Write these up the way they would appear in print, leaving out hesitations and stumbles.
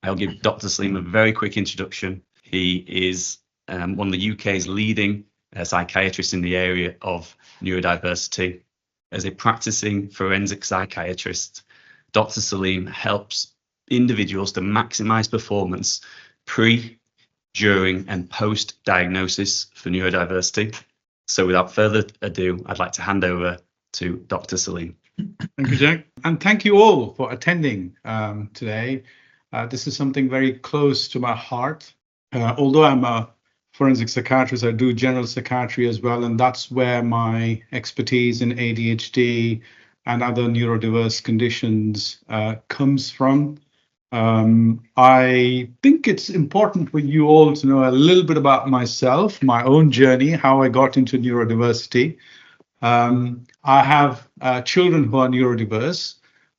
I'll give Dr. Saleem a very quick introduction. He is one of the UK's leading psychiatrists in the area of neurodiversity. As a practicing forensic psychiatrist, Dr. Saleem helps individuals to maximize performance pre, during, and post-diagnosis for neurodiversity. So without further ado, I'd like to hand over to Dr. Saleem. Thank you, Jack. And thank you all for attending today. This is something very close to my heart. Although I'm a forensic psychiatrist, I do general psychiatry as well, and that's where my expertise in ADHD and other neurodiverse conditions comes from. I think it's important for you all to know a little bit about myself, my own journey, how I got into neurodiversity. I have children who are neurodiverse.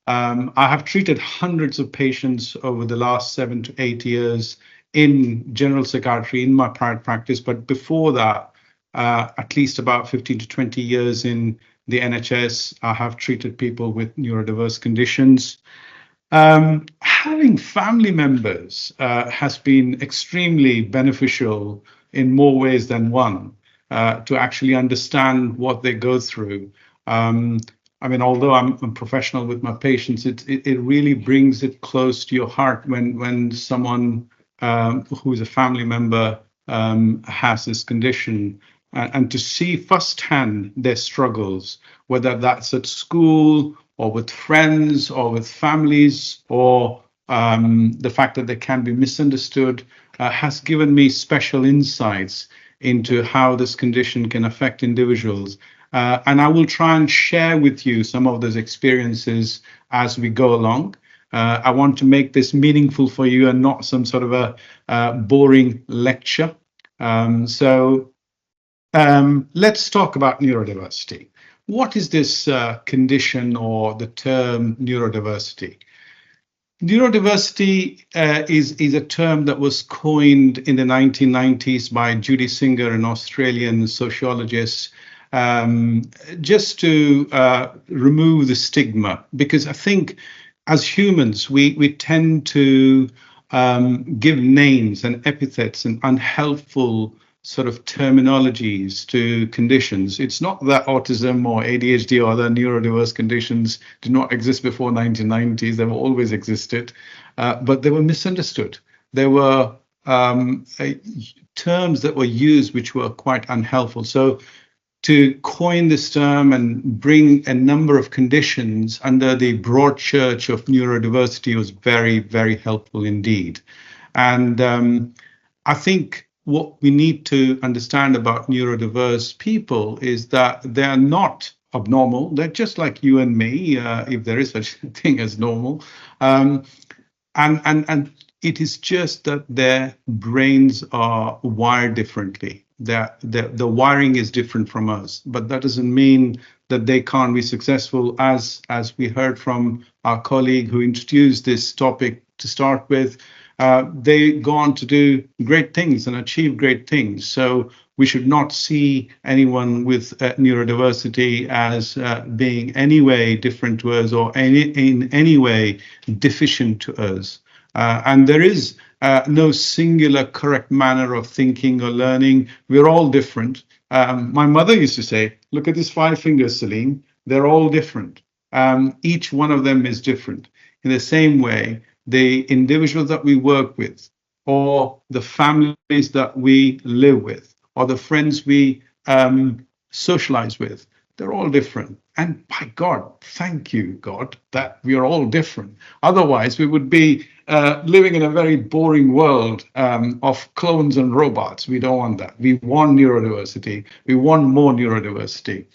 I have treated hundreds of patients over the last 7 to 8 years in general psychiatry in my private practice, but before that, at least about 15 to 20 years in the NHS, I have treated people with neurodiverse conditions. Having family members has been extremely beneficial in more ways than one. To actually understand what they go through. I mean, although I'm a professional with my patients, it really brings it close to your heart when someone who is a family member has this condition, and to see firsthand their struggles, whether that's at school or with friends or with families, or the fact that they can be misunderstood, has given me special insights into how this condition can affect individuals. And I will try and share with you some of those experiences as we go along. I want to make this meaningful for you and not some sort of a boring lecture. So let's talk about neurodiversity. What is this condition or the term neurodiversity? Neurodiversity is a term that was coined in the 1990s by Judy Singer, an Australian sociologist, just to remove the stigma. Because I think as humans, we tend to give names and epithets and unhelpful sort of terminologies to conditions. It's not that autism or ADHD or other neurodiverse conditions did not exist before 1990s. They've always existed, but they were misunderstood. There were terms that were used which were quite unhelpful. So to coin this term and bring a number of conditions under the broad church of neurodiversity was very, very helpful indeed. And I think what we need to understand about neurodiverse people is that they are not abnormal. They're just like you and me, if there is such a thing as normal. And it is just that their brains are wired differently. The wiring is different from us, but that doesn't mean that they can't be successful, as we heard from our colleague who introduced this topic to start with. They go on to do great things and achieve great things. So we should not see anyone with neurodiversity as being any way different to us or in any way deficient to us. And there is no singular correct manner of thinking or learning. We're all different. My mother used to say, look at these 5 fingers, Saleem. They're all different. Each one of them is different. In the same way, the individuals that we work with, or the families that we live with, or the friends we socialize with, they're all different. And by God, thank you, God, that we are all different. Otherwise, we would be living in a very boring world of clones and robots. We don't want that. We want neurodiversity. We want more neurodiversity.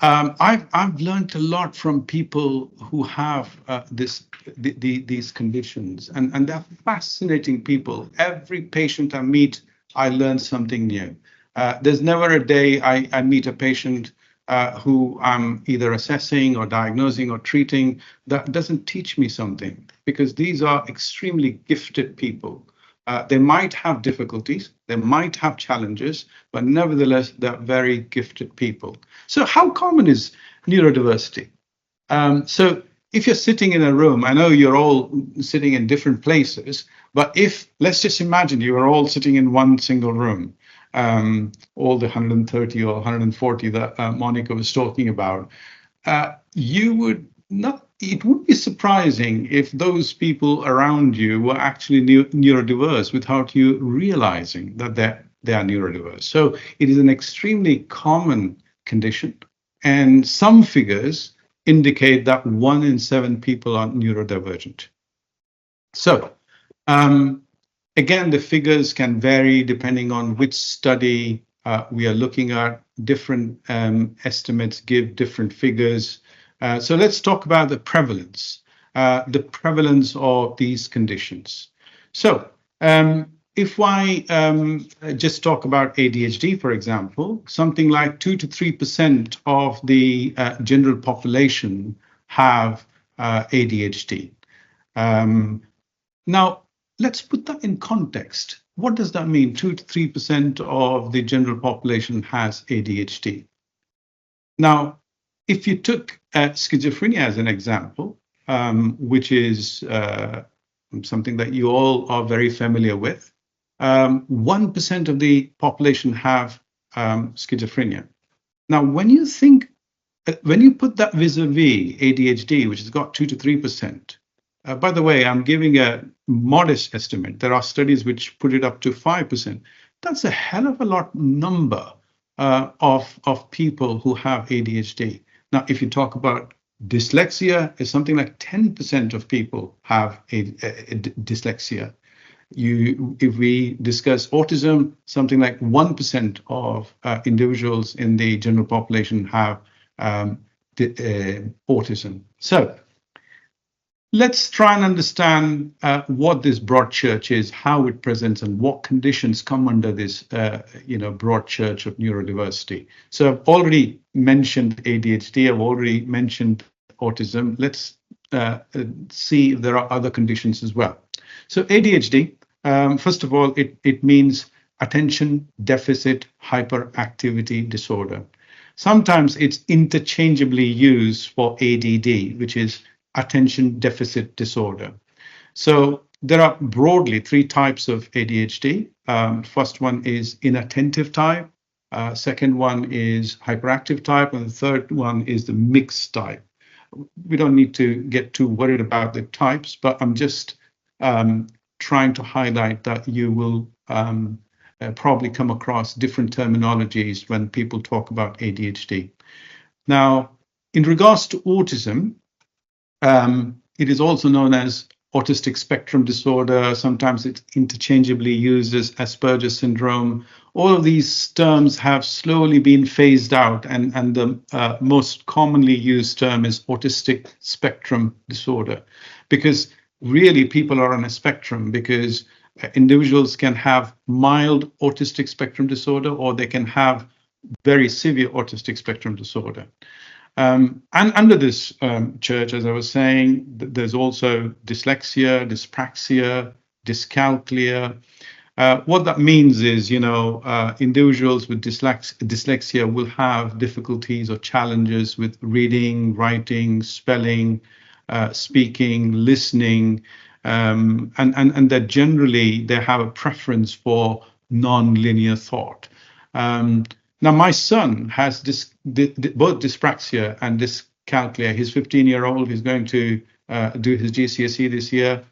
I've learned a lot from people who have these conditions, and they're fascinating people. Every patient I meet, I learn something new. There's never a day I meet a patient who I'm either assessing or diagnosing or treating that doesn't teach me something, because these are extremely gifted people. They might have difficulties, they might have challenges, but nevertheless, they're very gifted people. So how common is neurodiversity? So if you're sitting in a room, I know you're all sitting in different places, but let's just imagine you are all sitting in one single room, all the 130 or 140 that Monica was talking about, you would not, it would be surprising if those people around you were actually neurodiverse without you realizing that they are neurodiverse. So it is an extremely common condition, and some figures indicate that 1 in 7 people are neurodivergent. So again, the figures can vary depending on which study we are looking at. Different estimates give different figures. So let's talk about the prevalence of these conditions. So if I just talk about ADHD, for example, something like 2 to 3% of the general population have ADHD. Now, let's put that in context. What does that mean? 2 to 3% of the general population has ADHD. Now, if you took schizophrenia as an example, which is something that you all are very familiar with, 1% of the population have schizophrenia. Now, when you put that vis-a-vis ADHD, which has got 2 to 3%, by the way, I'm giving a modest estimate. There are studies which put it up to 5%. That's a hell of a lot number of people who have ADHD. Now, if you talk about dyslexia, it's something like 10% of people have dyslexia. If we discuss autism, something like 1% of individuals in the general population have autism. So let's try and understand what this broad church is, how it presents, and what conditions come under this broad church of neurodiversity. So I've already mentioned ADHD, I've already mentioned autism. Let's see if there are other conditions as well. So ADHD, first of all, it means attention deficit hyperactivity disorder. Sometimes it's interchangeably used for ADD, which is attention deficit disorder. So there are broadly 3 types of ADHD. First one is inattentive type. Second one is hyperactive type. And the third one is the mixed type. We don't need to get too worried about the types, but I'm just trying to highlight that you will probably come across different terminologies when people talk about ADHD. Now, in regards to autism, it is also known as autistic spectrum disorder. Sometimes it's interchangeably used as Asperger's syndrome. All of these terms have slowly been phased out, and the most commonly used term is autistic spectrum disorder, because really people are on a spectrum, because individuals can have mild autistic spectrum disorder, or they can have very severe autistic spectrum disorder. And under this church, as I was saying, there's also dyslexia, dyspraxia, dyscalculia. What that means is, individuals with dyslexia will have difficulties or challenges with reading, writing, spelling, speaking, listening, and that generally they have a preference for non-linear thought. Now, my son has both dyspraxia and dyscalculia. He's 15-year-old. He's going to do his GCSE this year.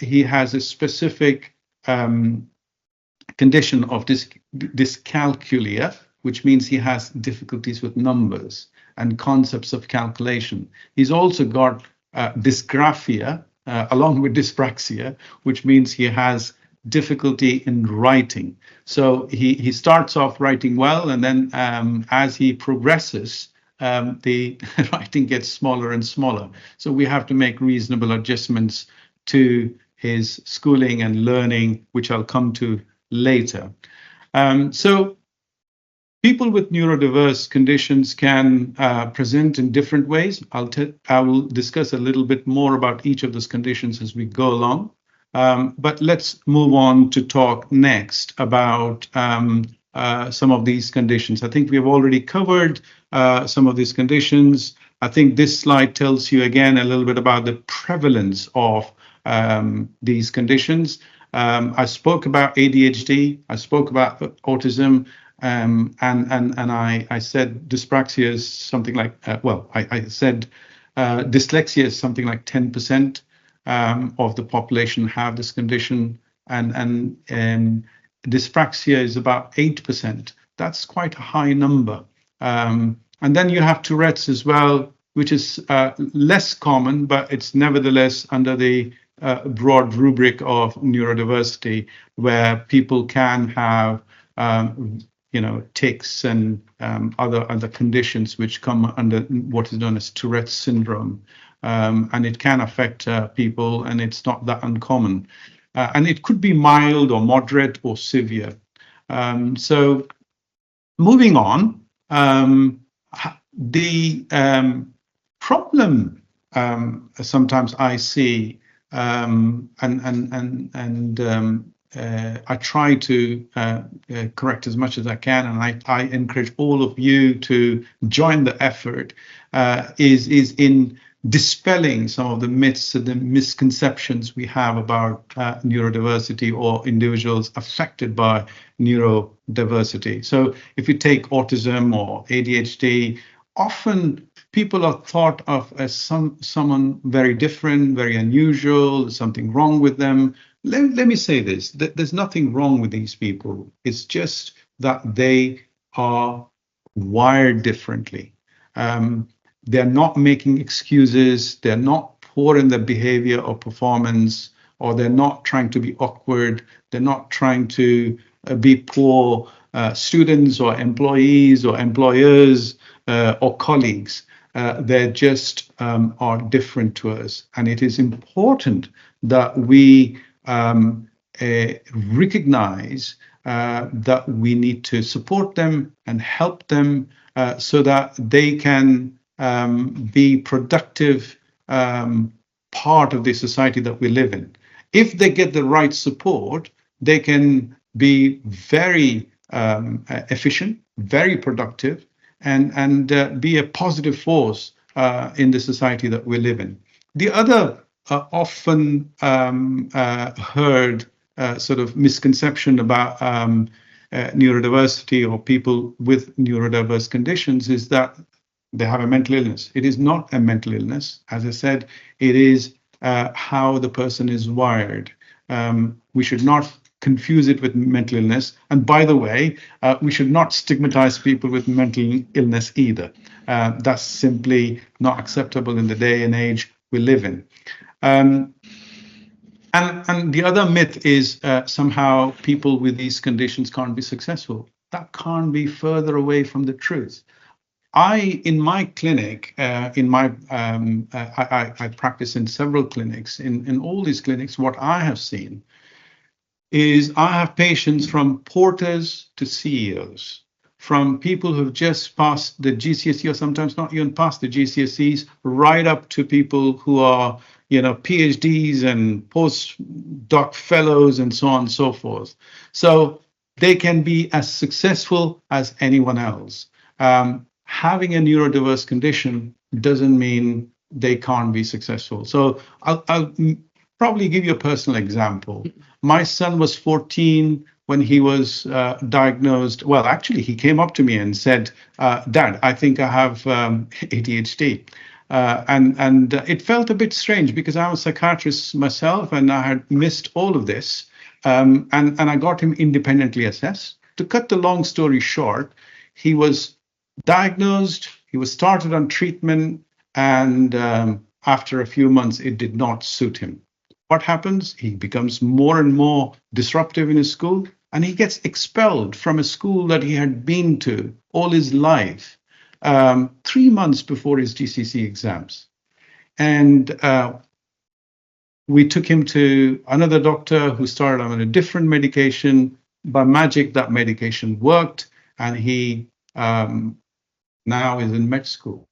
He has a specific condition of dyscalculia, which means he has difficulties with numbers and concepts of calculation. He's also got dysgraphia along with dyspraxia, which means he has difficulty in writing. So he starts off writing well, and then as he progresses, the writing gets smaller and smaller. So we have to make reasonable adjustments to his schooling and learning, which I'll come to later. So people with neurodiverse conditions can present in different ways. I will discuss a little bit more about each of those conditions as we go along. But let's move on to talk next about some of these conditions. I think we have already covered some of these conditions. I think this slide tells you again a little bit about the prevalence of these conditions. I spoke about ADHD, I spoke about autism, and I said dyspraxia is something like, I said dyslexia is something like 10% of the population have this condition, and dyspraxia is about 8%. That's quite a high number. And then you have Tourette's as well, which is less common, but it's nevertheless under the broad rubric of neurodiversity, where people can have tics and other conditions which come under what is known as Tourette's syndrome, and it can affect people, and it's not that uncommon, and it could be mild or moderate or severe. So moving on, the problem sometimes I see, and I try to correct as much as I can, and I encourage all of you to join the effort, is in dispelling some of the myths and the misconceptions we have about neurodiversity or individuals affected by neurodiversity. So if you take autism or ADHD, often people are thought of as someone very different, very unusual, something wrong with them. Let me say this, there's nothing wrong with these people. It's just that they are wired differently. They're not making excuses. They're not poor in their behavior or performance, or they're not trying to be awkward. They're not trying to be poor students or employees or employers or colleagues. They just are different to us. And it is important that we recognize that we need to support them and help them so that they can be productive part of the society that we live in. If they get the right support, they can be very efficient, very productive, and be a positive force in the society that we live in. The other often heard sort of misconception about neurodiversity or people with neurodiverse conditions is that they have a mental illness. It is not a mental illness. As I said, it is how the person is wired. We should not confuse it with mental illness. And by the way, we should not stigmatize people with mental illness either. That's simply not acceptable in the day and age we live in. And the other myth is somehow people with these conditions can't be successful. That can't be further away from the truth. In my clinic, I practice in several clinics. In all these clinics, what I have seen is I have patients from porters to CEOs, from people who've just passed the GCSE or sometimes not even passed the GCSEs, right up to people who are, PhDs and postdoc fellows and so on and so forth. So they can be as successful as anyone else. Having a neurodiverse condition doesn't mean they can't be successful. So I'll probably give you a personal example. My son was 14 when he was diagnosed. Well, actually, he came up to me and said, Dad, I think I have ADHD. And it felt a bit strange because I'm a psychiatrist myself and I had missed all of this. And I got him independently assessed. To cut the long story short, he was diagnosed, he was started on treatment, and after a few months, it did not suit him. What happens? He becomes more and more disruptive in his school, and he gets expelled from a school that he had been to all his life 3 months before his GCSE exams. And we took him to another doctor who started on a different medication. By magic, that medication worked, and he now is in med school.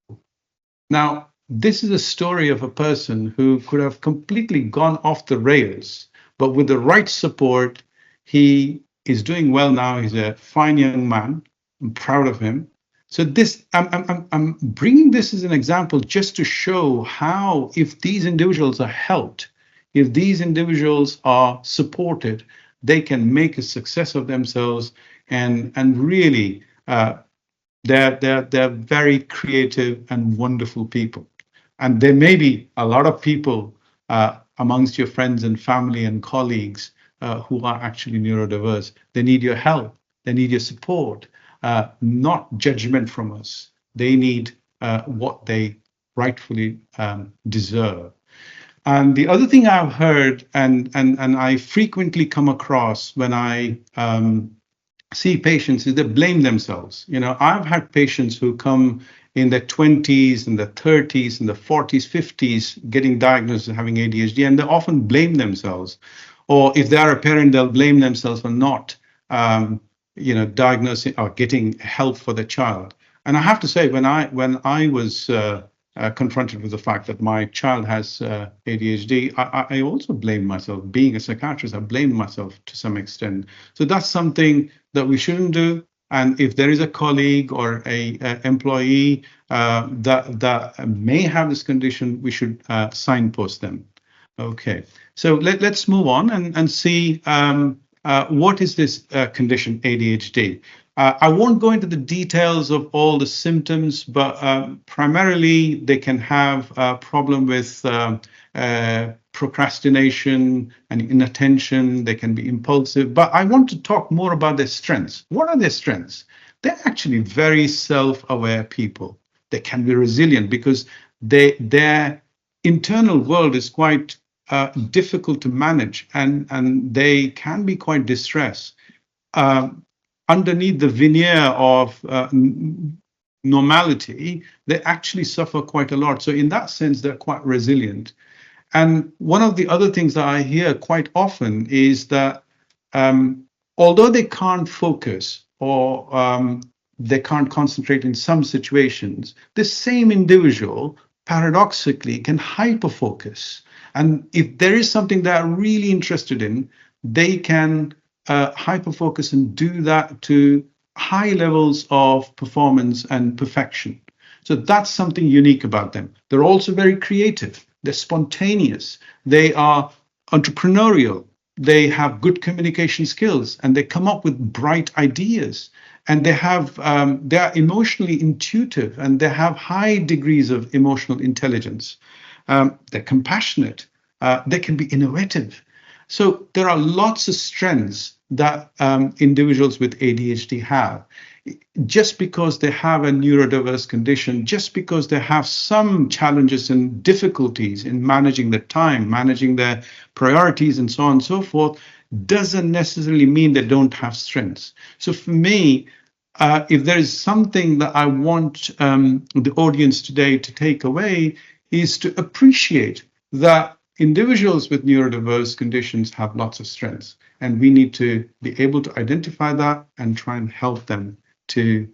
Now, this is a story of a person who could have completely gone off the rails, but with the right support, he is doing well now. He's a fine young man. I'm proud of him. So this, I'm bringing this as an example just to show how, if these individuals are helped, if these individuals are supported, they can make a success of themselves, and really, they're very creative and wonderful people. And there may be a lot of people amongst your friends and family and colleagues who are actually neurodiverse. They need your help. They need your support, not judgment from us. They need what they rightfully deserve. And the other thing I've heard, and I frequently come across when I see patients, is they blame themselves. You know, I've had patients who come in their 20s and their 30s and the 40s, 50s, getting diagnosed as having ADHD, and they often blame themselves. Or if they are a parent, they'll blame themselves for not, diagnosing or getting help for their child. And I have to say, when I was confronted with the fact that my child has ADHD, I also blamed myself. Being a psychiatrist, I blamed myself to some extent. So that's something that we shouldn't do. And if there is a colleague or a employee that may have this condition, we should signpost them. Okay, so let's move on and see what is this condition, ADHD. I won't go into the details of all the symptoms, but primarily they can have a problem with procrastination and inattention. They can be impulsive, but I want to talk more about their strengths. What are their strengths? They're actually very self-aware people. They can be resilient because their internal world is quite difficult to manage, and they can be quite distressed. Underneath the veneer of normality, they actually suffer quite a lot. So in that sense, they're quite resilient. And one of the other things that I hear quite often is that although they can't focus or they can't concentrate in some situations, this same individual paradoxically can hyperfocus. And if there is something they're really interested in, they can hyperfocus and do that to high levels of performance and perfection. So that's something unique about them. They're also very creative. They're spontaneous. They are entrepreneurial. They have good communication skills, and they come up with bright ideas. And they are emotionally intuitive, and they have high degrees of emotional intelligence. They're compassionate. They can be innovative. So there are lots of strengths that individuals with ADHD have. Just because they have a neurodiverse condition, just because they have some challenges and difficulties in managing their time, managing their priorities, and so on and so forth, doesn't necessarily mean they don't have strengths. So for me, if there is something that I want the audience today to take away, is to appreciate that individuals with neurodiverse conditions have lots of strengths, and we need to be able to identify that and try and help them to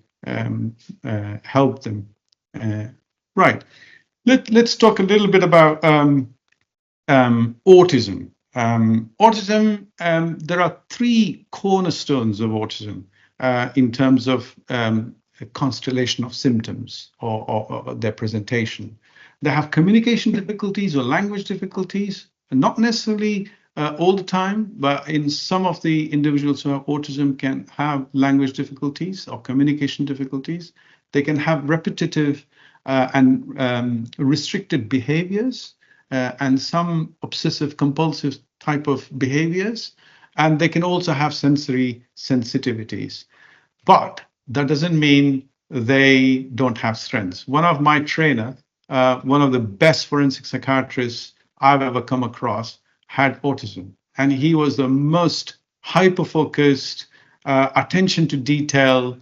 help them. Right. Let's talk a little bit about autism. Autism, there are three cornerstones of autism in terms of a constellation of symptoms or their presentation. They have communication difficulties or language difficulties, and not necessarily all the time, but in some of the individuals who have autism can have language difficulties or communication difficulties. They can have repetitive and restricted behaviors and some obsessive compulsive type of behaviors. And they can also have sensory sensitivities. But that doesn't mean they don't have strengths. One of my trainers, one of the best forensic psychiatrists I've ever come across, had autism, and he was the most hyper-focused, attention to detail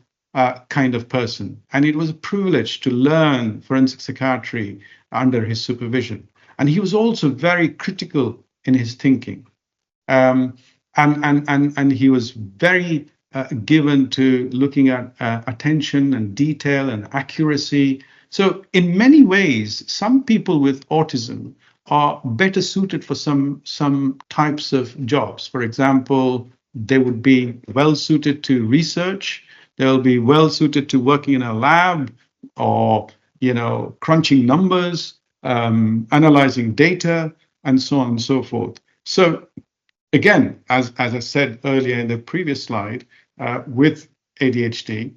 kind of person. And it was a privilege to learn forensic psychiatry under his supervision. And he was also very critical in his thinking, and he was very given to looking at attention and detail and accuracy. So in many ways, some people with autism are better suited for some types of jobs. For example, they would be well suited to research. They'll be well suited to working in a lab or, crunching numbers, analyzing data, and so on and so forth. So again, as I said earlier in the previous slide, with ADHD,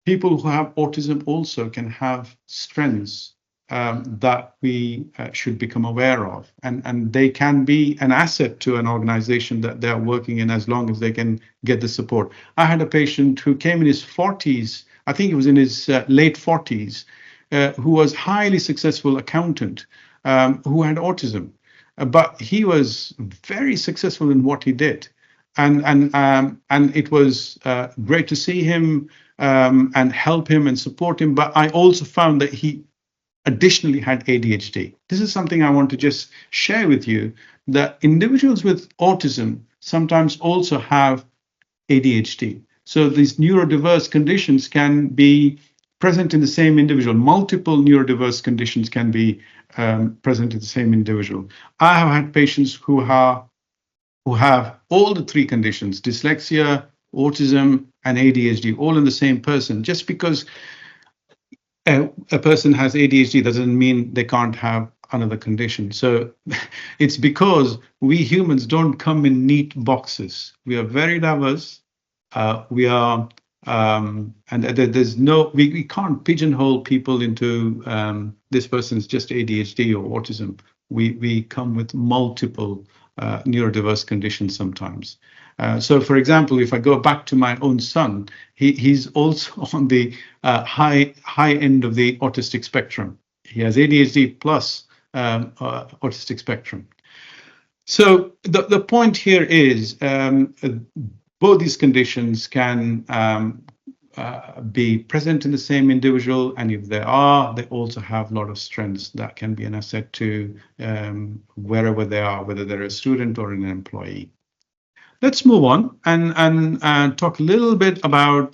people who have autism also can have strengths that we should become aware of, and they can be an asset to an organization that they're working in, as long as they can get the support. I had a patient who came in his 40s, I think he was in his late 40s, who was highly successful accountant, who had autism, but he was very successful in what he did. And it was great to see him and help him and support him. But I also found that he additionally had ADHD. This is something I want to just share with you, that individuals with autism sometimes also have ADHD. So these neurodiverse conditions can be present in the same individual. Multiple neurodiverse conditions can be present in the same individual. I have had patients who have all the three conditions: dyslexia, autism, and ADHD, all in the same person. Just because a person has ADHD doesn't mean they can't have another condition. So it's because we humans don't come in neat boxes. We are very diverse. We are, and there's no, we can't pigeonhole people into this person's just ADHD or autism. We come with multiple neurodiverse conditions sometimes. So, for example, if I go back to my own son, he's also on the high end of the autistic spectrum. He has ADHD plus autistic spectrum. So the point here is both these conditions can be present in the same individual, and if they are, they also have a lot of strengths that can be an asset to wherever they are, whether they're a student or an employee. Let's move on and talk a little bit about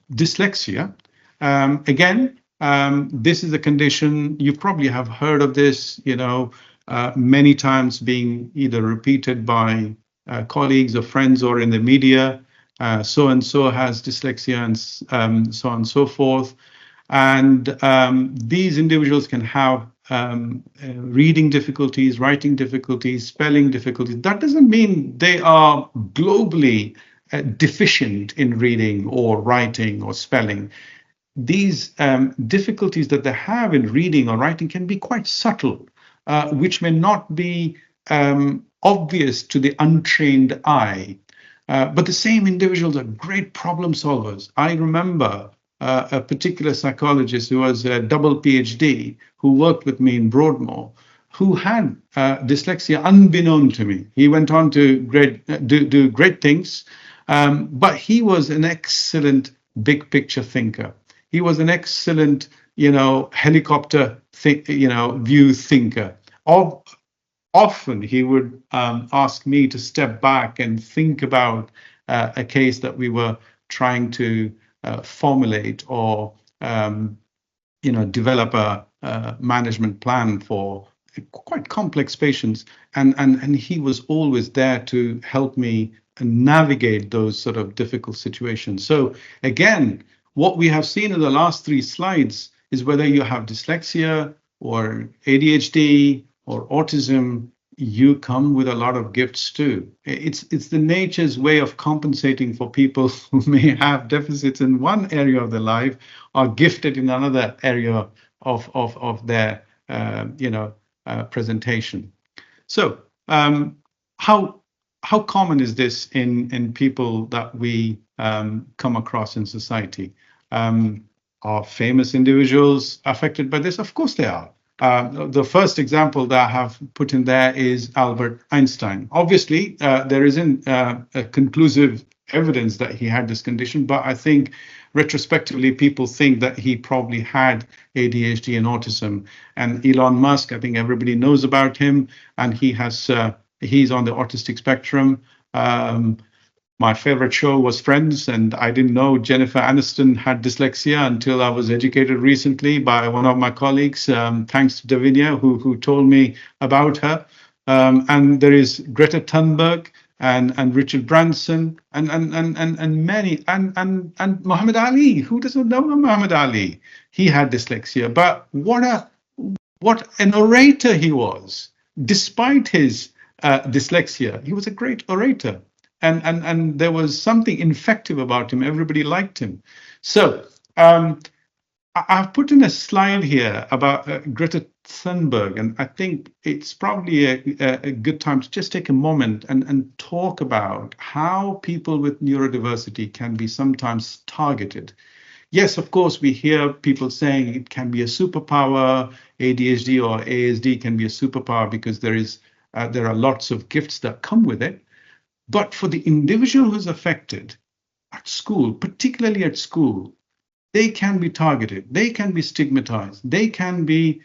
dyslexia. Again, this is a condition, you probably have heard of this, many times, being either repeated by colleagues or friends or in the media. So and so has dyslexia, and so on and so forth. And these individuals can have reading difficulties, writing difficulties, spelling difficulties. That doesn't mean they are globally deficient in reading or writing or spelling. These difficulties that they have in reading or writing can be quite subtle, which may not be obvious to the untrained eye. But the same individuals are great problem solvers. I remember a particular psychologist who was a double PhD, who worked with me in Broadmoor, who had dyslexia unbeknown to me. He went on to do great things, but he was an excellent big picture thinker. He was an excellent, helicopter view thinker. Often he would ask me to step back and think about a case that we were trying to formulate or develop a management plan for quite complex patients, and he was always there to help me navigate those sort of difficult situations. So again, what we have seen in the last three slides is whether you have dyslexia or ADHD or autism, you come with a lot of gifts too. It's the nature's way of compensating for people who may have deficits in one area of their life or gifted in another area of their presentation. So how common is this in people that we come across in society? Are famous individuals affected by this? Of course they are. The first example that I have put in there is Albert Einstein. Obviously, there isn't a conclusive evidence that he had this condition, but I think retrospectively, people think that he probably had ADHD and autism. And Elon Musk, I think everybody knows about him, and he's on the autistic spectrum. My favorite show was Friends, and I didn't know Jennifer Aniston had dyslexia until I was educated recently by one of my colleagues, thanks to Davinia, who told me about her. And there is Greta Thunberg, and Richard Branson and many and Muhammad Ali. Who doesn't know Muhammad Ali? He had dyslexia, but what an orator he was. Despite his dyslexia, he was a great orator, and there was something infective about him. Everybody liked him. So I've put in a slide here about Greta Thunberg, and I think it's probably a good time to just take a moment and talk about how people with neurodiversity can be sometimes targeted. Yes, of course, we hear people saying it can be a superpower, ADHD or ASD can be a superpower because there are lots of gifts that come with it. But for the individual who's affected at school, particularly at school, they can be targeted, they can be stigmatized, they can be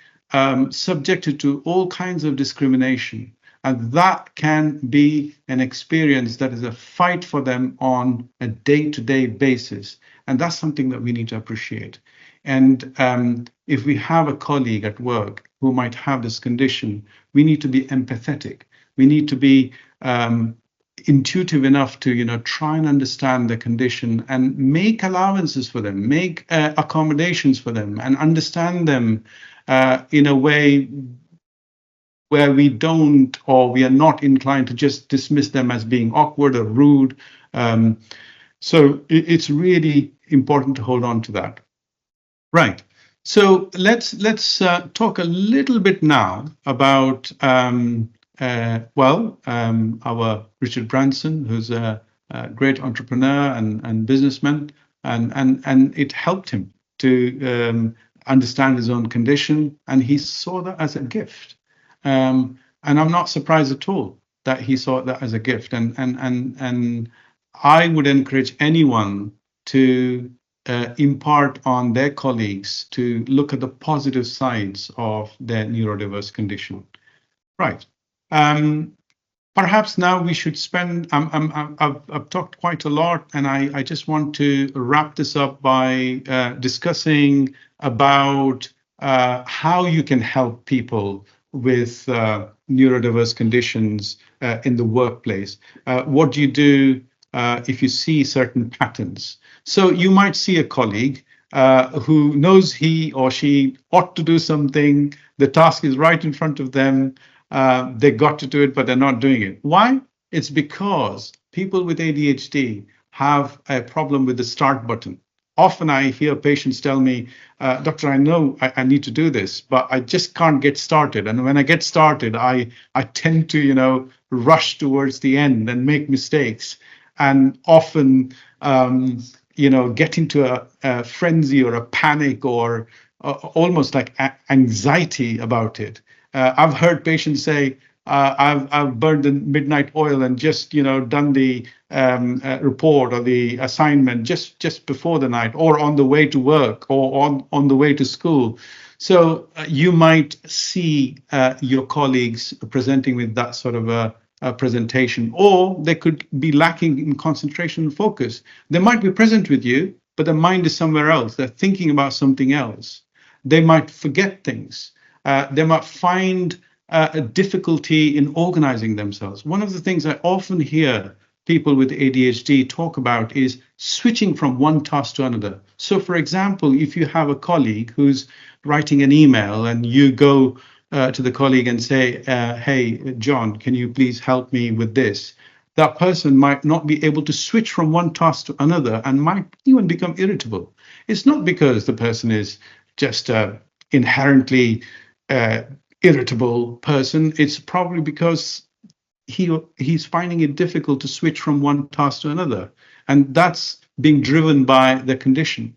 subjected to all kinds of discrimination. And that can be an experience that is a fight for them on a day-to-day basis. And that's something that we need to appreciate. And if we have a colleague at work who might have this condition, we need to be empathetic. We need to be intuitive enough to try and understand the condition and make allowances for them, make accommodations for them, and understand them in a way where we don't, or we are not inclined to just dismiss them as being awkward or rude. So it's really important to hold on to that. Right. So let's talk a little bit now about our Richard Branson, who's a great entrepreneur and businessman, and it helped him to understand his own condition, and he saw that as a gift. And I'm not surprised at all that he saw that as a gift. And I would encourage anyone to impart on their colleagues to look at the positive sides of their neurodiverse condition. Right. Perhaps now we should spend. I've talked quite a lot, and I just want to wrap this up by discussing about how you can help people with neurodiverse conditions in the workplace. What do you do if you see certain patterns? So you might see a colleague who knows he or she ought to do something. The task is right in front of them. They got to do it, but they're not doing it. Why? It's because people with ADHD have a problem with the start button. Often I hear patients tell me, doctor, I know I need to do this, but I just can't get started. And when I get started, I tend to, rush towards the end and make mistakes, and often, get into a frenzy or a panic or almost like anxiety about it. I've heard patients say, I've burned the midnight oil and just done the report or the assignment just before the night, or on the way to work, or on the way to school. So you might see your colleagues presenting with that sort of a presentation, or they could be lacking in concentration and focus. They might be present with you, but their mind is somewhere else. They're thinking about something else. They might forget things. They might find a difficulty in organizing themselves. One of the things I often hear people with ADHD talk about is switching from one task to another. So for example, if you have a colleague who's writing an email and you go to the colleague and say, hey, John, can you please help me with this? That person might not be able to switch from one task to another and might even become irritable. It's not because the person is just inherently irritable person. It's probably because he's finding it difficult to switch from one task to another, and that's being driven by the condition.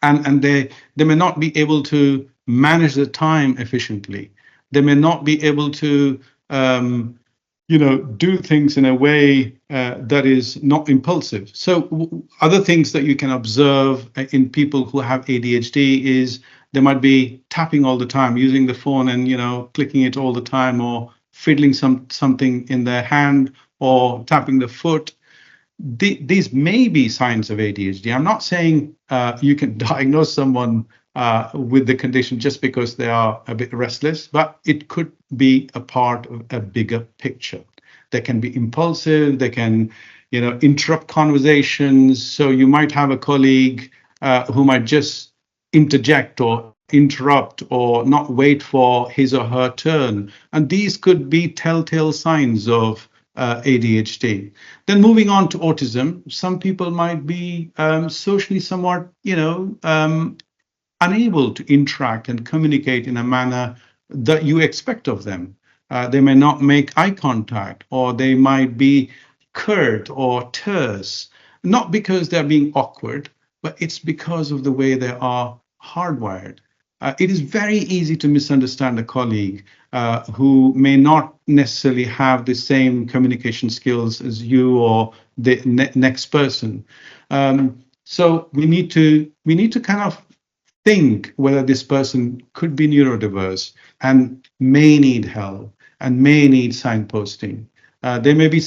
And they may not be able to manage the time efficiently. They may not be able to do things in a way that is not impulsive. So other things that you can observe in people who have ADHD is they might be tapping all the time, using the phone and clicking it all the time, or fiddling something in their hand, or tapping the foot. These may be signs of ADHD. I'm not saying you can diagnose someone with the condition just because they are a bit restless, but it could be a part of a bigger picture. They can be impulsive. They can, interrupt conversations. So you might have a colleague who might just interject or interrupt or not wait for his or her turn. And these could be telltale signs of ADHD. Then moving on to autism, some people might be socially somewhat, unable to interact and communicate in a manner that you expect of them. They may not make eye contact, or they might be curt or terse, not because they're being awkward, but it's because of the way they are hardwired. It is very easy to misunderstand a colleague who may not necessarily have the same communication skills as you or the next person. So we need to kind of think whether this person could be neurodiverse and may need help and may need signposting. They may be,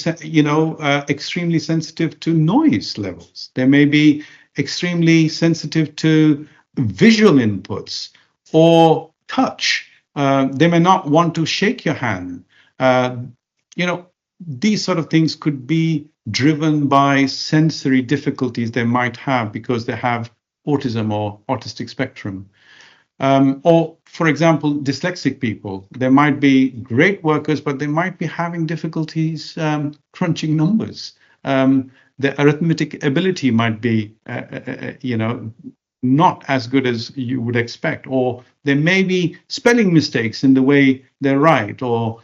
extremely sensitive to noise levels. They may be extremely sensitive to visual inputs or touch. They may not want to shake your hand. These sort of things could be driven by sensory difficulties they might have because they have autism or autistic spectrum. Or, for example, dyslexic people, they might be great workers, but they might be having difficulties crunching numbers. The arithmetic ability might be, not as good as you would expect, or there may be spelling mistakes in the way they write, or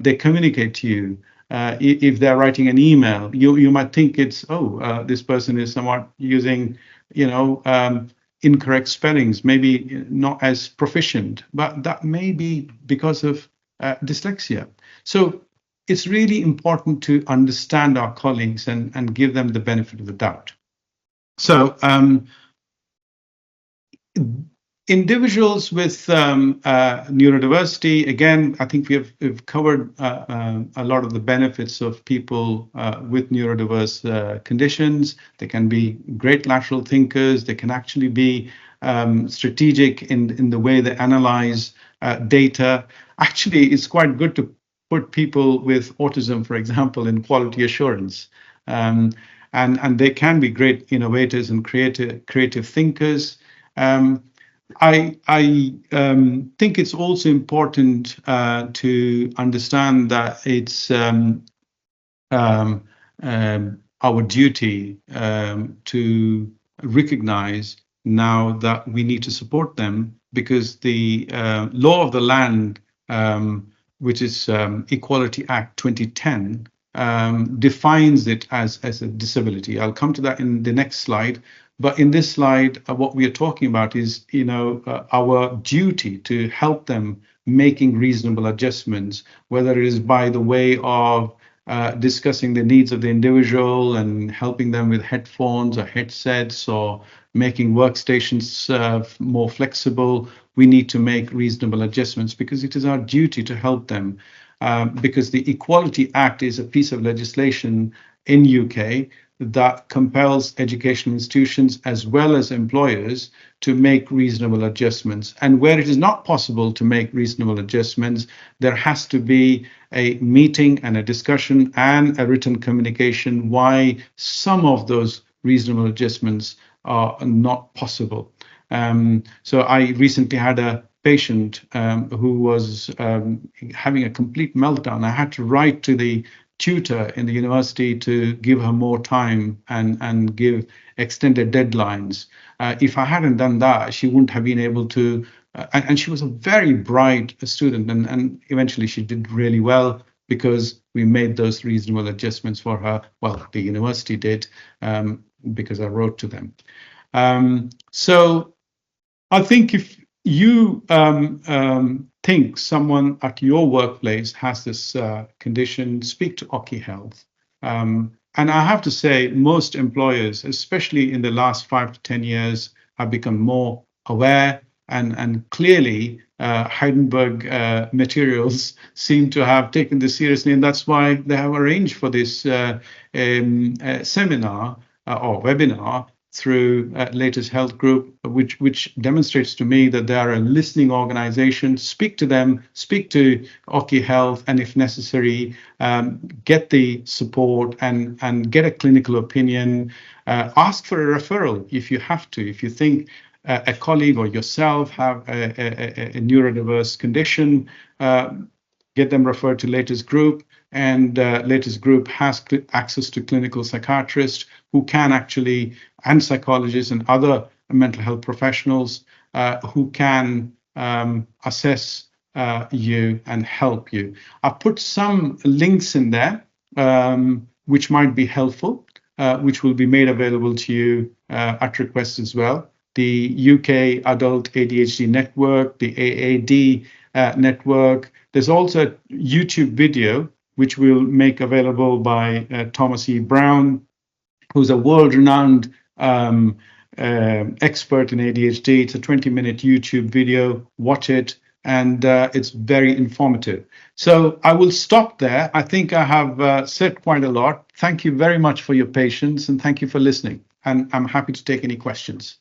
they communicate to you. If they're writing an email, you might think it's, this person is somewhat using, incorrect spellings, maybe not as proficient, but that may be because of dyslexia. So it's really important to understand our colleagues and give them the benefit of the doubt. So individuals with neurodiversity, again, I think we've covered a lot of the benefits of people with neurodiverse conditions. They can be great lateral thinkers. They can actually be strategic in the way they analyze data. Actually, it's quite good to put people with autism, for example, in quality assurance. And they can be great innovators and creative thinkers. I think it's also important to understand that it's our duty to recognize now that we need to support them, because the law of the land, which is Equality Act 2010, defines it as a disability. I'll come to that in the next slide. But in this slide, what we are talking about is, our duty to help them making reasonable adjustments, whether it is by the way of discussing the needs of the individual and helping them with headphones or headsets, or making workstations more flexible. We need to make reasonable adjustments because it is our duty to help them. Because the Equality Act is a piece of legislation in UK that compels educational institutions as well as employers to make reasonable adjustments. And where it is not possible to make reasonable adjustments, there has to be a meeting and a discussion and a written communication why some of those reasonable adjustments are not possible. So I recently had a patient who was having a complete meltdown. I had to write to the tutor in the university to give her more time and give extended deadlines. If I hadn't done that, she wouldn't have been able to, and she was a very bright student, and eventually she did really well because we made those reasonable adjustments for her. Well, the university did, because I wrote to them. So I think if you think someone at your workplace has this condition, speak to OccuHealth. And I have to say, most employers, especially in the last 5 to 10 years, have become more aware, and clearly Heidelberg materials seem to have taken this seriously, and that's why they have arranged for this seminar or webinar through Latus Health Group, which demonstrates to me that they are a listening organization. Speak to them, speak to Occi Health, and if necessary, get the support and get a clinical opinion. Ask for a referral if you have to. If you think a colleague or yourself have a neurodiverse condition, get them referred to Latus Group, and Latus Group has access to clinical psychiatrists who can actually, and psychologists and other mental health professionals who can assess you and help you. I've put some links in there which might be helpful, which will be made available to you at request as well. The UK Adult ADHD Network, the AAD network. There's also a YouTube video which we'll make available by Thomas E. Brown, who's a world-renowned expert in ADHD. It's a 20-minute YouTube video. Watch it, and it's very informative. So I will stop there. I think I have said quite a lot. Thank you very much for your patience, and thank you for listening. And I'm happy to take any questions.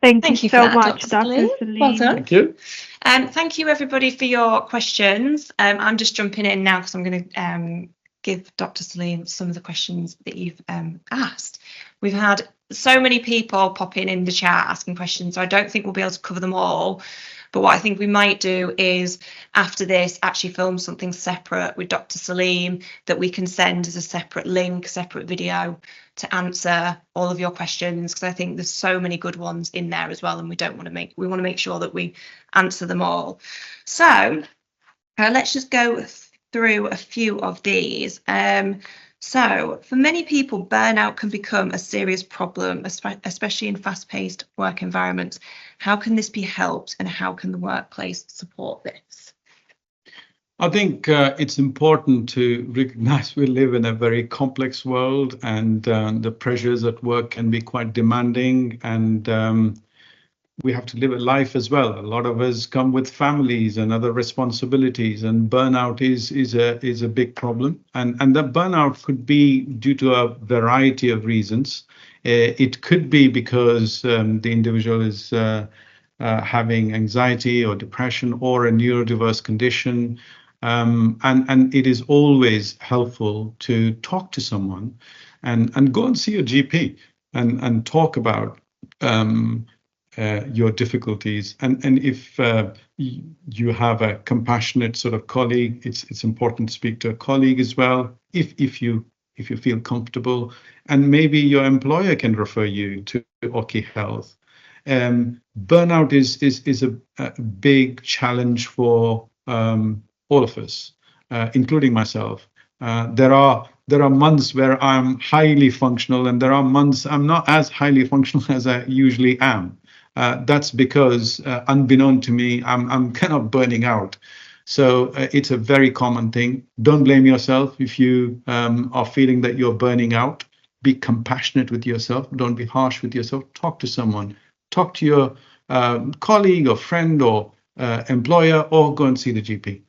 Thank you so much, Dr. Saleem. Well done. Thank you. Thank you, everybody, for your questions. I'm just jumping in now because I'm going to give Dr. Saleem some of the questions that you've asked. We've had so many people popping in the chat asking questions, so I don't think we'll be able to cover them all. But what I think we might do is, after this, actually film something separate with Dr. Saleem that we can send as a separate link, separate video to answer all of your questions, because I think there's so many good ones in there as well, and we want to make sure that we answer them all. So let's just go through a few of these. So for many people, burnout can become a serious problem, especially in fast-paced work environments. How can this be helped, and how can the workplace support this? I think it's important to recognize we live in a very complex world, and the pressures at work can be quite demanding, and we have to live a life as well. A lot of us come with families and other responsibilities, and burnout is a big problem. And that burnout could be due to a variety of reasons. It could be because the individual is having anxiety or depression or a neurodiverse condition. And it is always helpful to talk to someone and go and see your GP and talk about your difficulties. And if you have a compassionate sort of colleague, it's important to speak to a colleague as well, if you feel comfortable. And maybe your employer can refer you to Occi Health. Burnout is a big challenge for all of us, including myself. There are months where I'm highly functional, and there are months I'm not as highly functional as I usually am. That's because, unbeknown to me, I'm kind of burning out. So it's a very common thing. Don't blame yourself if you are feeling that you're burning out. Be compassionate with yourself. Don't be harsh with yourself. Talk to someone. Talk to your colleague or friend or employer, or go and see the GP.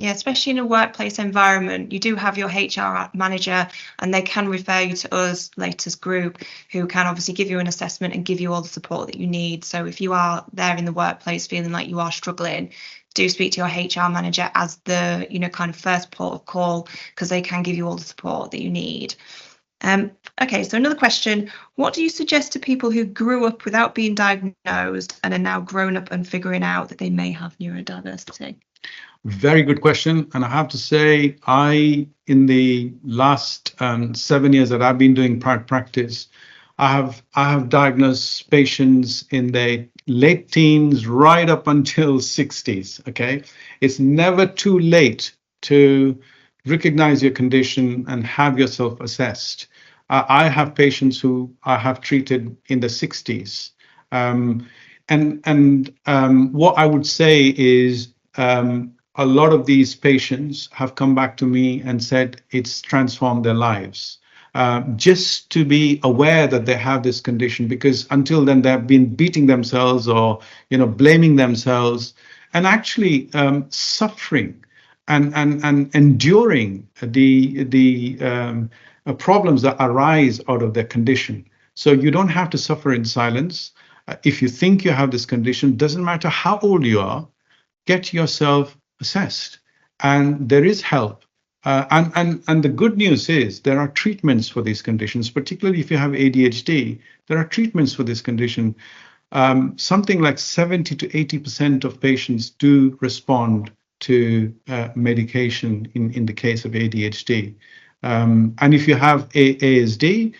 Yeah, especially in a workplace environment, you do have your HR manager, and they can refer you to us, Latus Group, who can obviously give you an assessment and give you all the support that you need. So if you are there in the workplace feeling like you are struggling, do speak to your HR manager as the, kind of first port of call, because they can give you all the support that you need. Okay, so another question. What do you suggest to people who grew up without being diagnosed and are now grown up and figuring out that they may have neurodiversity? Very good question. And I have to say, in the last 7 years that I've been doing private practice, I have diagnosed patients in their late teens right up until 60s. Okay, it's never too late to recognize your condition and have yourself assessed. I have patients who I have treated in the 60s. What I would say is, a lot of these patients have come back to me and said it's transformed their lives. Just to be aware that they have this condition, because until then they've been beating themselves or blaming themselves, and actually suffering and enduring the problems that arise out of their condition. So you don't have to suffer in silence. If you think you have this condition, doesn't matter how old you are, get yourself assessed, and there is help. And the good news is there are treatments for these conditions, particularly if you have ADHD. There are treatments for this condition. Something like 70 to 80% of patients do respond to medication in the case of ADHD. And if you have ASD,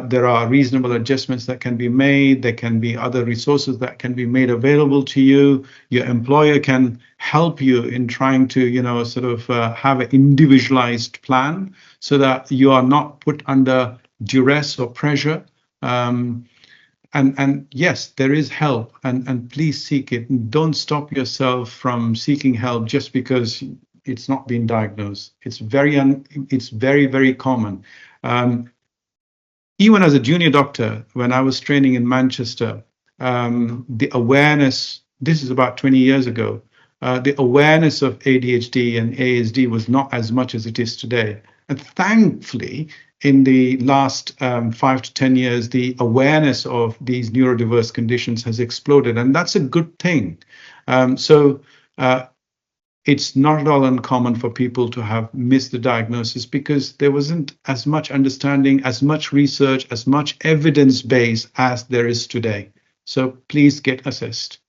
there are reasonable adjustments that can be made. There can be other resources that can be made available to you. Your employer can help you in trying to, have an individualized plan so that you are not put under duress or pressure. And yes, there is help, and please seek it. Don't stop yourself from seeking help just because it's not been diagnosed. It's very, very common. Even as a junior doctor, when I was training in Manchester, the awareness, this is about 20 years ago, the awareness of ADHD and ASD was not as much as it is today. And thankfully, in the last 5 to 10 years, the awareness of these neurodiverse conditions has exploded, and that's a good thing. It's not at all uncommon for people to have missed the diagnosis because there wasn't as much understanding, as much research, as much evidence base as there is today. So please get assessed.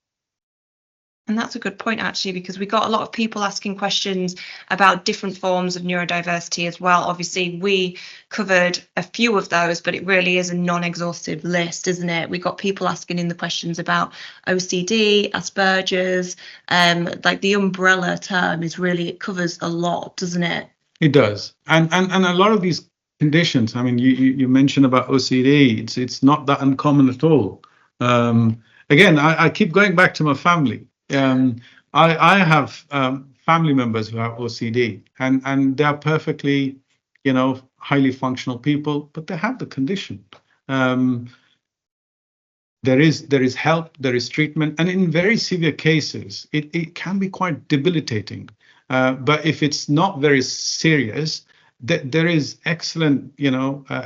And that's a good point, actually, because we got a lot of people asking questions about different forms of neurodiversity as well. Obviously, we covered a few of those, but it really is a non-exhaustive list, isn't it? We got people asking in the questions about OCD, Asperger's, like the umbrella term is really, it covers a lot, doesn't it? It does. And a lot of these conditions, I mean, you mentioned about OCD, it's not that uncommon at all. Again, I keep going back to my family. I have family members who have OCD, and they are perfectly, highly functional people, but they have the condition. There is help, there is treatment, and in very severe cases, it can be quite debilitating. But if it's not very serious, there is excellent,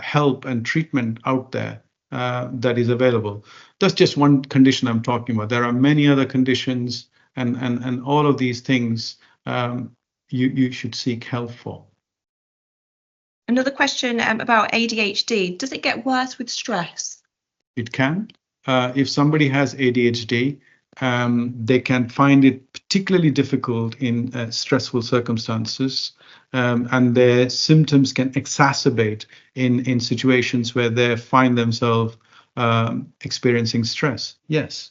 help and treatment out there that is available. That's just one condition I'm talking about. There are many other conditions, and all of these things you should seek help for. Another question about ADHD. Does it get worse with stress? It can. If somebody has ADHD, they can find it particularly difficult in stressful circumstances, and their symptoms can exacerbate in situations where they find themselves experiencing stress. Yes.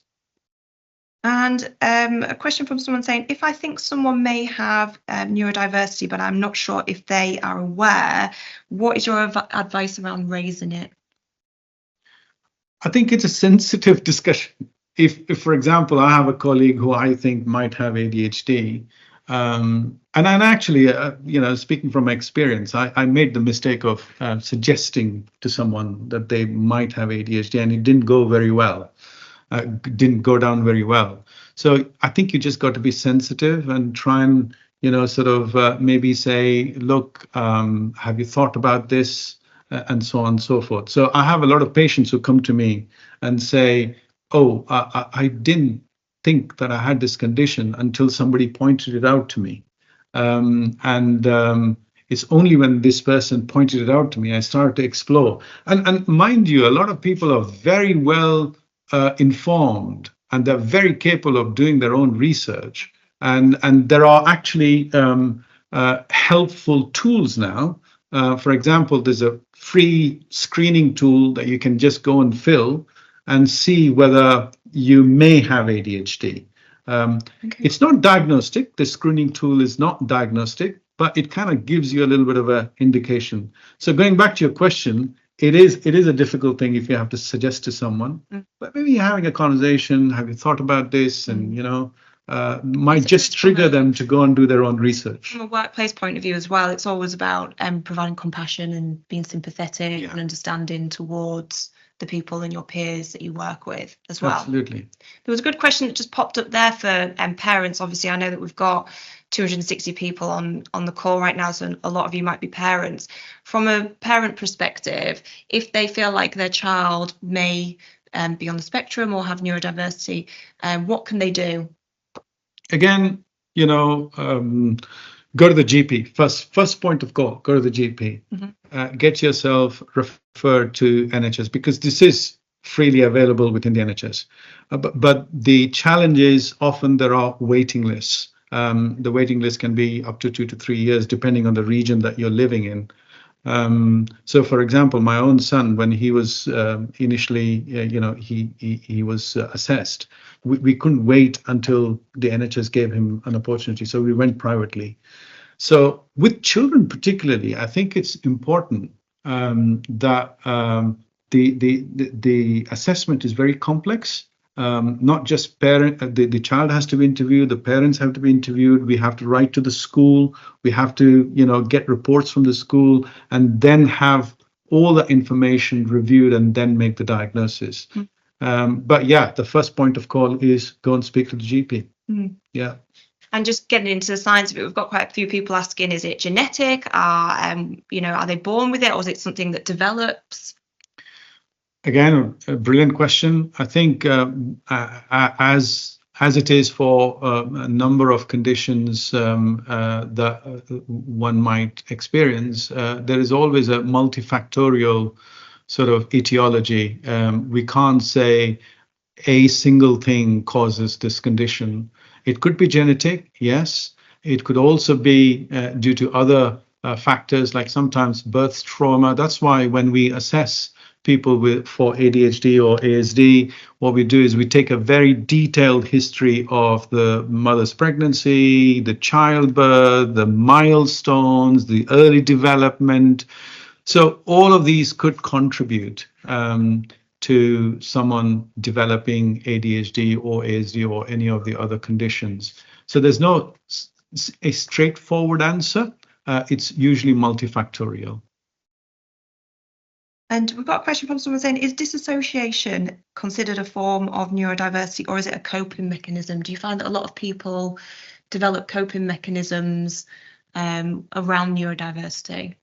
And a question from someone saying, if I think someone may have neurodiversity, but I'm not sure if they are aware, what is your advice around raising it? I think it's a sensitive discussion. If, for example, I have a colleague who I think might have ADHD, and I'm actually, speaking from my experience, I made the mistake of suggesting to someone that they might have ADHD, and it didn't go very well, didn't go down very well. So I think you just got to be sensitive and try and, maybe say, look, have you thought about this, and so on and so forth. So I have a lot of patients who come to me and say, oh, I didn't think that I had this condition until somebody pointed it out to me. It's only when this person pointed it out to me, I started to explore. And mind you, a lot of people are very well informed, and they're very capable of doing their own research. And there are actually helpful tools now. For example, there's a free screening tool that you can just go and fill and see whether you may have ADHD. Okay. It's not diagnostic. The screening tool is not diagnostic, but it kind of gives you a little bit of an indication. So going back to your question, it is a difficult thing if you have to suggest to someone, but maybe having a conversation, have you thought about this, and might just trigger them to go and do their own research. From a workplace point of view as well, it's always about providing compassion and being sympathetic and understanding towards the people and your peers that you work with as well. Absolutely. There was a good question that just popped up there for parents. Obviously, I know that we've got 260 people on the call right now, so a lot of you might be parents. From a parent perspective, if they feel like their child may be on the spectrum or have neurodiversity, what can they do? Again, go to the GP. First point of call, go to the GP. Get yourself referred to NHS, because this is freely available within the NHS. But the challenge is often there are waiting lists. The waiting list can be up to 2 to 3 years, depending on the region that you're living in. So, for example, my own son, when he was initially, he was assessed, we couldn't wait until the NHS gave him an opportunity. So we went privately. So with children particularly, I think it's important that the assessment is very complex. Not just the child has to be interviewed, the parents have to be interviewed, we have to write to the school, we have to get reports from the school, and then have all the information reviewed and then make the diagnosis. But yeah, the first point of call is go and speak to the GP. Yeah. And just getting into the science of it, we've got quite a few people asking, is it genetic? Are they born with it, or is it something that develops? Again, a brilliant question. I think as it is for a number of conditions that one might experience, there is always a multifactorial sort of etiology. We can't say a single thing causes this condition. It could be genetic, yes. It could also be due to other factors, like sometimes birth trauma. That's why when we assess people for ADHD or ASD, what we do is we take a very detailed history of the mother's pregnancy, the childbirth, the milestones, the early development. So all of these could contribute to someone developing ADHD or ASD or any of the other conditions. So there's no a straightforward answer. It's usually multifactorial. And we've got a question from someone saying, is disassociation considered a form of neurodiversity, or is it a coping mechanism? Do you find that a lot of people develop coping mechanisms around neurodiversity?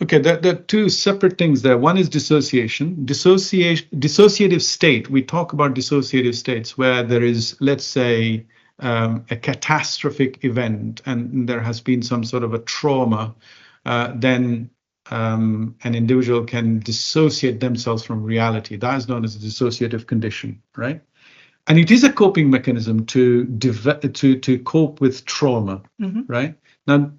Okay, there are two separate things there. One is dissociation. Dissociative state, we talk about dissociative states where there is, let's say, a catastrophic event and there has been some sort of a trauma, then an individual can dissociate themselves from reality. That is known as a dissociative condition, right? And it is a coping mechanism to cope with trauma, right? Now,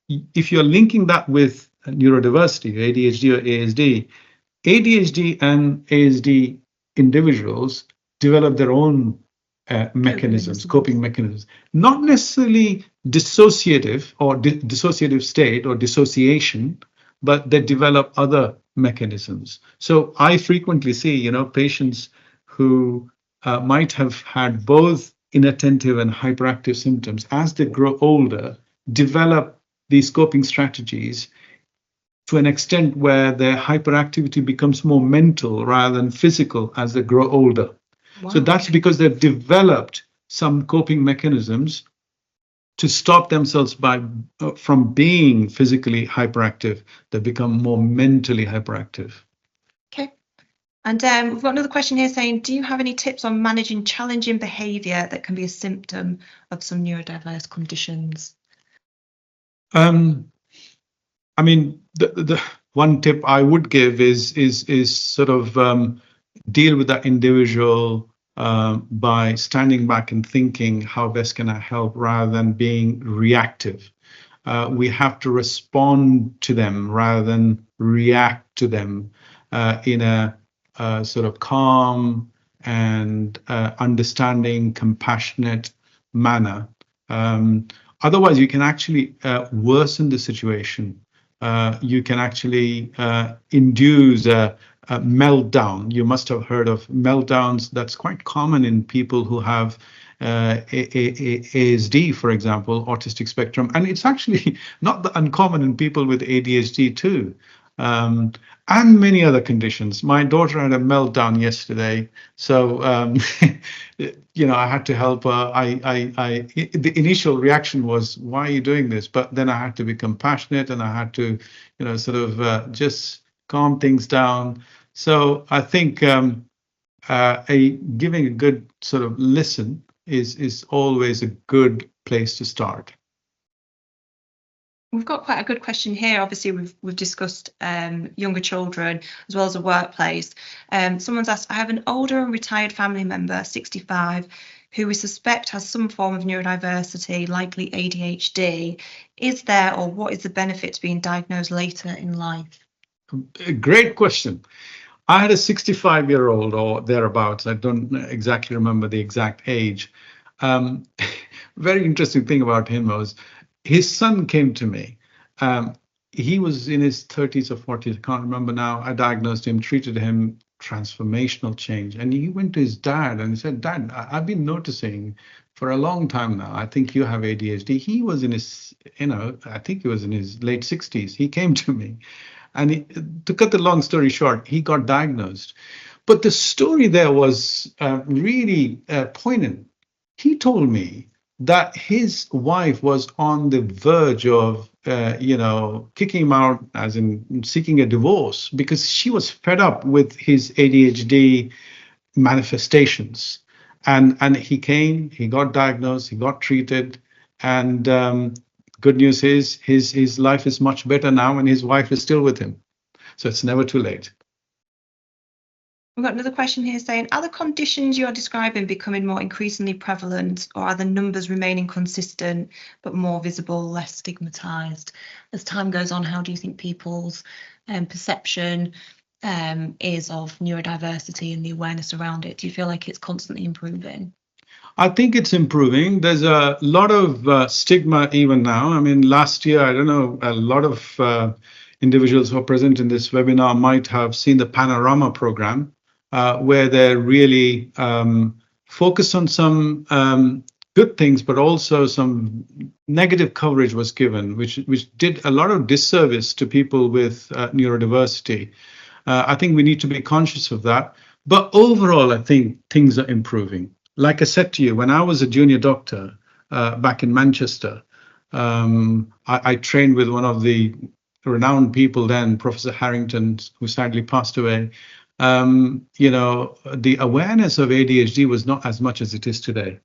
if you're linking that with neurodiversity, ADHD or ADHD and ASD individuals develop their own mechanisms, coping mechanisms, not necessarily dissociative or dissociative state or dissociation, but they develop other mechanisms. So I frequently see, patients who might have had both inattentive and hyperactive symptoms, as they grow older, develop these coping strategies to an extent where their hyperactivity becomes more mental rather than physical as they grow older. Wow. So that's because they've developed some coping mechanisms to stop themselves from being physically hyperactive. They become more mentally hyperactive. Okay. And we've got another question here saying, do you have any tips on managing challenging behaviour that can be a symptom of some neurodiverse conditions? I mean, the one tip I would give is sort of deal with that individual by standing back and thinking, how best can I help, rather than being reactive. We have to respond to them rather than react to them in a sort of calm and understanding, compassionate manner. Otherwise, you can actually worsen the situation. You can actually induce a meltdown. You must have heard of meltdowns. That's quite common in people who have ASD, for example, autistic spectrum. And it's actually not uncommon in people with ADHD too. and many other conditions. My daughter had a meltdown yesterday, so I had to help her. The initial reaction was, "Why are you doing this?" But then I had to be compassionate, and I had to, sort of just calm things down. So I think giving a good sort of listen is always a good place to start. We've got quite a good question here. Obviously, we've discussed younger children as well as the workplace. Someone's asked, I have an older and retired family member, 65, who we suspect has some form of neurodiversity, likely ADHD. Is there, or what is the benefit to being diagnosed later in life? Great question. I had a 65-year-old or thereabouts. I don't exactly remember the exact age. Very interesting thing about him was his son came to me. He was in his 30s or 40s. I can't remember now. I diagnosed him, treated him, transformational change. And he went to his dad and he said, "Dad, I've been noticing for a long time now, I think you have ADHD." He was in his, I think he was in his late 60s. He came to me. And to cut the long story short, he got diagnosed. But the story there was really poignant. He told me that his wife was on the verge of, kicking him out, as in seeking a divorce, because she was fed up with his ADHD manifestations. And he came, he got diagnosed, he got treated, and good news is his life is much better now, and his wife is still with him. So it's never too late. We've got another question here saying, are the conditions you are describing becoming more increasingly prevalent, or are the numbers remaining consistent but more visible, less stigmatized? As time goes on, how do you think people's perception is of neurodiversity and the awareness around it? Do you feel like it's constantly improving? I think it's improving. There's a lot of stigma even now. I mean, last year, I don't know, a lot of individuals who are present in this webinar might have seen the Panorama program, where they're really focused on some good things, but also some negative coverage was given, which did a lot of disservice to people with neurodiversity. I think we need to be conscious of that. But overall, I think things are improving. Like I said to you, when I was a junior doctor back in Manchester, I trained with one of the renowned people then, Professor Harrington, who sadly passed away. The awareness of ADHD was not as much as it is today.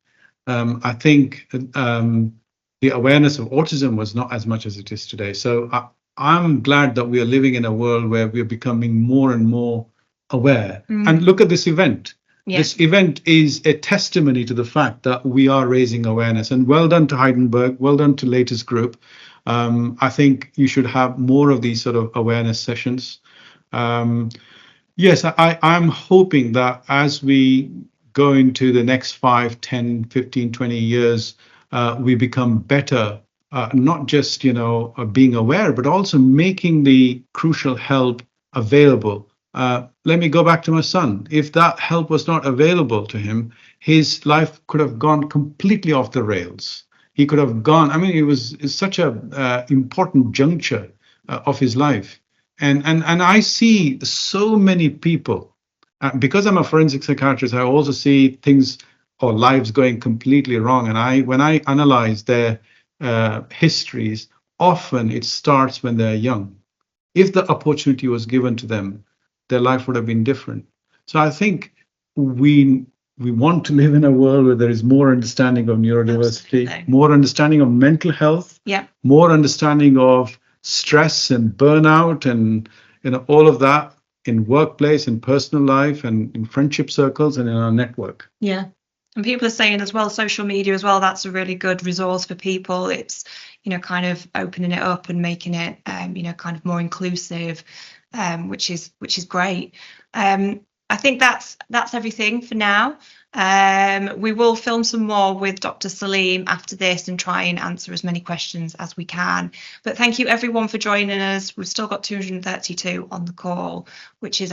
I think the awareness of autism was not as much as it is today. So I'm glad that we are living in a world where we're becoming more and more aware. And look at this event. Yeah. This event is a testimony to the fact that we are raising awareness. And well done to Heidelberg, well done to Latus Group. I think you should have more of these sort of awareness sessions. Yes, I'm hoping that as we go into the next 5, 10, 15, 20 years, we become better, not just, being aware, but also making the crucial help available. Let me go back to my son. If that help was not available to him, his life could have gone completely off the rails. He could have gone, it's such a important juncture of his life. And I see so many people, because I'm a forensic psychiatrist, I also see things or lives going completely wrong. And when I analyze their histories, often it starts when they're young. If the opportunity was given to them, their life would have been different. So I think we want to live in a world where there is more understanding of neurodiversity, absolutely, more understanding of mental health, yeah, more understanding of stress and burnout and all of that in workplace, in personal life, and in friendship circles and in our network. Yeah. And people are saying as well, social media as well, that's a really good resource for people. It's, kind of opening it up and making it, kind of more inclusive, which is great. I think that's everything for now. We will film some more with Dr. Saleem after this and try and answer as many questions as we can. But thank you everyone for joining us. We've still got 232 on the call, which is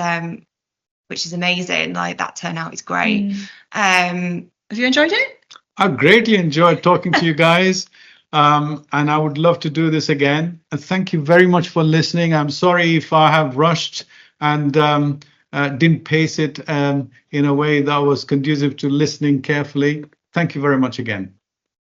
amazing. Like, that turnout is great. Have you enjoyed it? I've greatly enjoyed talking to you guys. and I would love to do this again. And thank you very much for listening. I'm sorry if I have rushed and didn't pace it in a way that was conducive to listening carefully. Thank you very much again.